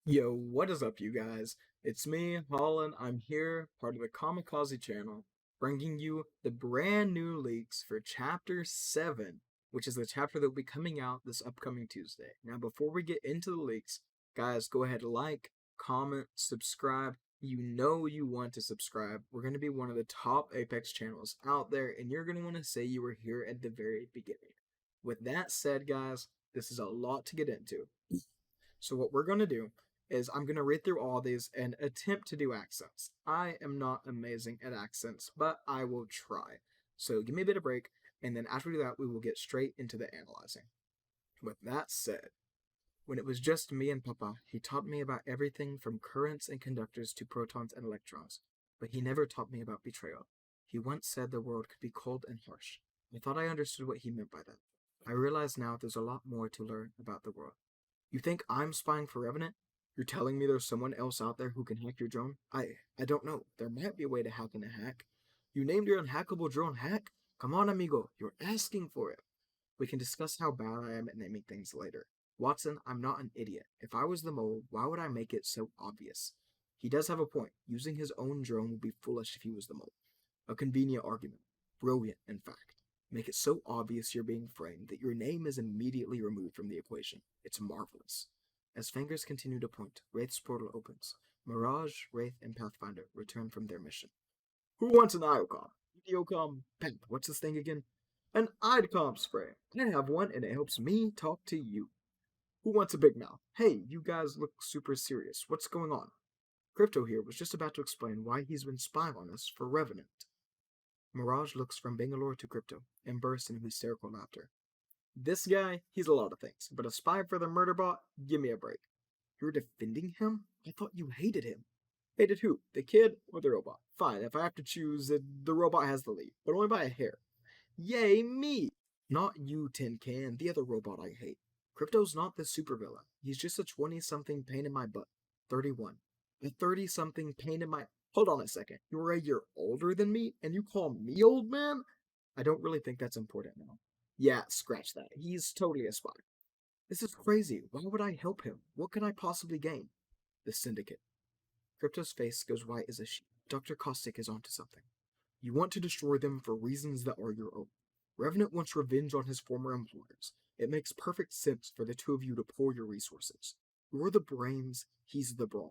Yo, what is up, you guys? It's me, Holland. I'm here, part of the Kamikaze channel, bringing you the brand new leaks for Chapter 7, which is the chapter that will be coming out this upcoming Tuesday. Now, before we get into the leaks, guys, go ahead and like, comment, subscribe. You know you want to subscribe. We're going to be one of the top Apex channels out there, and you're going to want to say you were here at the very beginning. With that said, guys, this is a lot to get into. So what we're going to do is I'm going to read through all these and attempt to do accents. I am not amazing at accents, but I will try. So give me a bit of break, and then after we do that, we will get straight into the analyzing. With that said, when it was just me and Papa, he taught me about everything from currents and conductors to protons and electrons. But he never taught me about betrayal. He once said the world could be cold and harsh. I thought I understood what he meant by that. I realize now there's a lot more to learn about the world. You think I'm spying for Revenant? You're telling me there's someone else out there who can hack your drone? I don't know. There might be a way to hack in a hack. You named your unhackable drone Hack? Come on, amigo. You're asking for it. We can discuss how bad I am at naming things later. Watson, I'm not an idiot. If I was the mole, why would I make it so obvious? He does have a point. Using his own drone would be foolish if he was the mole. A convenient argument. Brilliant, in fact. Make it so obvious you're being framed that your name is immediately removed from the equation. It's marvelous. As fingers continue to point, Wraith's portal opens. Mirage, Wraith, and Pathfinder return from their mission. Who wants an IOCOM? EDOCOM, Pimp, what's this thing again? An IDCOM spray. I have one and it helps me talk to you. Who wants a big mouth? Hey, you guys look super serious. What's going on? Crypto here was just about to explain why he's been spying on us for Revenant. Mirage looks from Bangalore to Crypto and bursts into hysterical laughter. This guy, he's a lot of things, but a spy for the murder bot? Give me a break. You're defending him? I thought you hated him. Hated who? The kid or the robot? Fine, if I have to choose, the robot has the lead, but only by a hair. Yay, me! Not you, Tin Can, the other robot I hate. Crypto's not the supervillain. He's just a 20-something pain in my butt. 31. A 30-something pain in my... Hold on a second. You're a year older than me, and you call me old man? I don't really think that's important now. Yeah, scratch that. He's totally a spy. This is crazy. Why would I help him? What could I possibly gain? The Syndicate. Crypto's face goes white as a sheet. Dr. Caustic is onto something. You want to destroy them for reasons that are your own. Revenant wants revenge on his former employers. It makes perfect sense for the two of you to pool your resources. You're the brains, he's the brawn.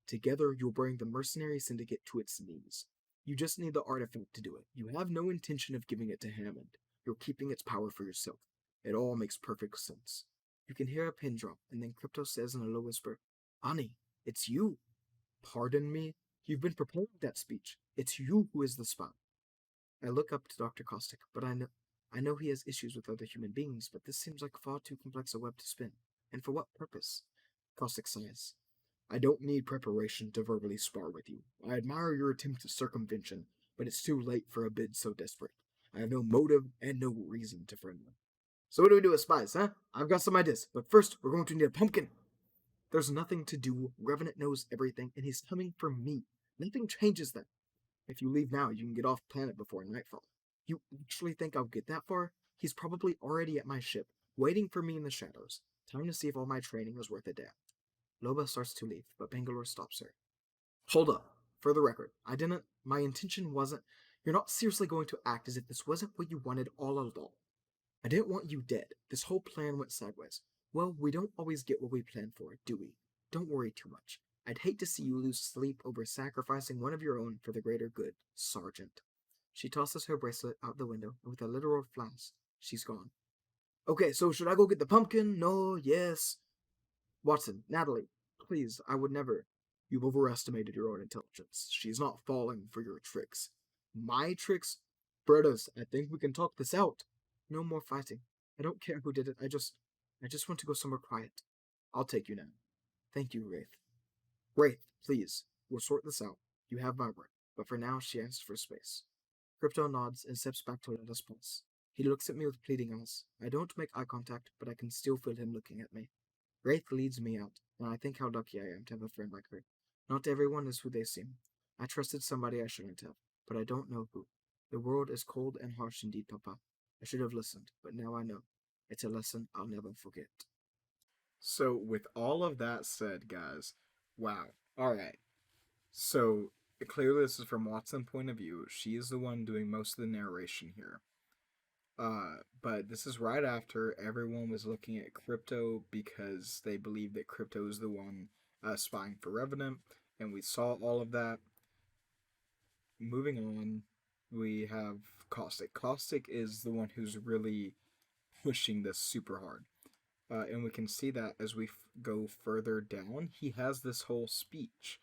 Together, you'll bring the mercenary syndicate to its knees. You just need the artifact to do it. You have no intention of giving it to Hammond. You're keeping its power for yourself. It all makes perfect sense. You can hear a pin drop, and then Crypto says in a low whisper, Ani, it's you. Pardon me? You've been preparing that speech. It's you who is the spy. I look up to Dr. Caustic, but I know he has issues with other human beings, but this seems like far too complex a web to spin. And for what purpose? Caustic sighs. I don't need preparation to verbally spar with you. I admire your attempt at circumvention, but it's too late for a bid so desperate. I have no motive and no reason to friend them. So what do we do with spies, huh? I've got some ideas, but first we're going to need a pumpkin. There's nothing to do. Revenant knows everything, and he's coming for me. Nothing changes that. If you leave now, you can get off planet before nightfall. You actually think I'll get that far? He's probably already at my ship, waiting for me in the shadows. Time to see if all my training was worth a damn. Loba starts to leave, but Bangalore stops her. Hold up. For the record, my intention wasn't, you're not seriously going to act as if this wasn't what you wanted all along. I didn't want you dead. This whole plan went sideways. Well, we don't always get what we plan for, do we? Don't worry too much. I'd hate to see you lose sleep over sacrificing one of your own for the greater good, Sergeant. She tosses her bracelet out the window, and with a literal flash, she's gone. Okay, so should I go get the pumpkin? No, yes. Watson, Natalie, please, I would never. You've overestimated your own intelligence. She's not falling for your tricks. My tricks? Brothers, I think we can talk this out. No more fighting. I don't care who did it. I just want to go somewhere quiet. I'll take you now. Thank you, Wraith. Wraith, please. We'll sort this out. You have my word. But for now, she asks for space. Crypto nods and steps back to let us pass. He looks at me with pleading eyes. I don't make eye contact, but I can still feel him looking at me. Wraith leads me out, and I think how lucky I am to have a friend like her. Not everyone is who they seem. I trusted somebody I shouldn't have, but I don't know who. The world is cold and harsh indeed, Papa. I should have listened, but now I know. It's a lesson I'll never forget. So, with all of that said, guys, wow. All right. So, clearly, this is from Watson's point of view. She is the one doing most of the narration here. But this is right after everyone was looking at Crypto because they believed that Crypto is the one spying for Revenant, and we saw all of that. Moving on, we have Caustic. Caustic is the one who's really pushing this super hard. And we can see that as we go further down, he has this whole speech.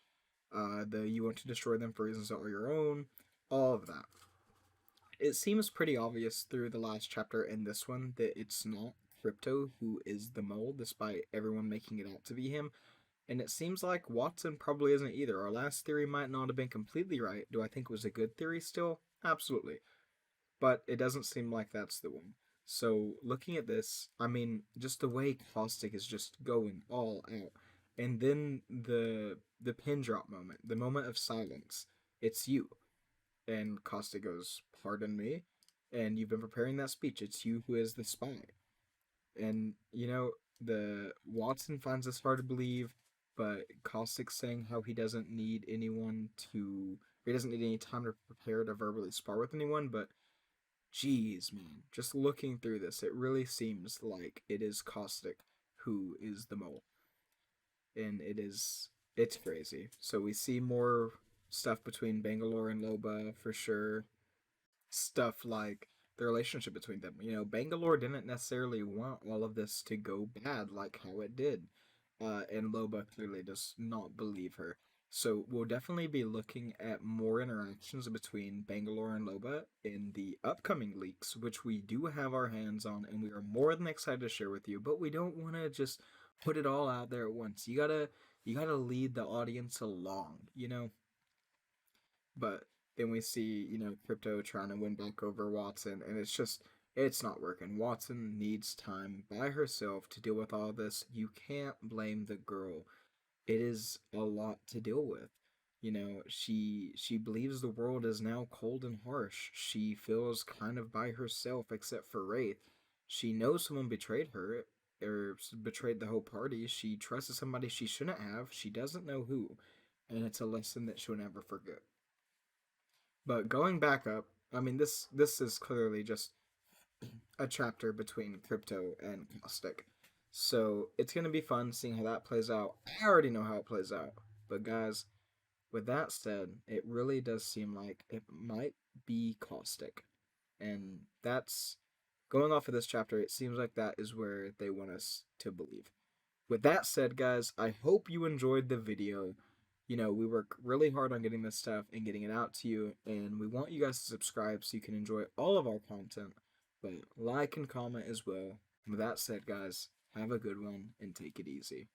The you want to destroy them for reasons that are your own, all of that. It seems pretty obvious through the last chapter and this one that it's not Crypto who is the mole, despite everyone making it out to be him. And it seems like Watson probably isn't either. Our last theory might not have been completely right. Do I think it was a good theory still? Absolutely. But it doesn't seem like that's the one. So looking at this, I mean, just the way Caustic is just going all out, and then the pin drop moment, the moment of silence. It's you, and Caustic goes, "Pardon me," and you've been preparing that speech. It's you who is the spy, and the Watson finds this hard to believe, but Caustic's saying how he doesn't need anyone to. He doesn't need any time to prepare to verbally spar with anyone, but jeez, man. Just looking through this, it really seems like it is Caustic who is the mole. And it's crazy. So we see more stuff between Bangalore and Loba for sure. Stuff like the relationship between them. Bangalore didn't necessarily want all of this to go bad like how it did. And Loba clearly does not believe her. So we'll definitely be looking at more interactions between Bangalore and Loba in the upcoming leaks, which we do have our hands on, and we are more than excited to share with you. But we don't want to just put it all out there at once. You gotta lead the audience along. But then we see, Crypto trying to win back over Watson, and it's not working. Watson needs time by herself to deal with all this. You can't blame the girl. It is a lot to deal with. She believes the world is now cold and harsh. She feels kind of by herself except for Wraith. She knows someone betrayed her or betrayed the whole party. She trusted somebody she shouldn't have. She doesn't know who, and it's a lesson that she'll never forget. But going back up, I mean this is clearly just a chapter between Crypto and Caustic. So it's gonna be fun seeing how that plays out. I already know how it plays out. But guys, with that said, it really does seem like it might be Caustic. And that's going off of this chapter, it seems like that is where they want us to believe. With that said, guys, I hope you enjoyed the video. We work really hard on getting this stuff and getting it out to you, and we want you guys to subscribe so you can enjoy all of our content, but like and comment as well. With that said, guys, have a good one and take it easy.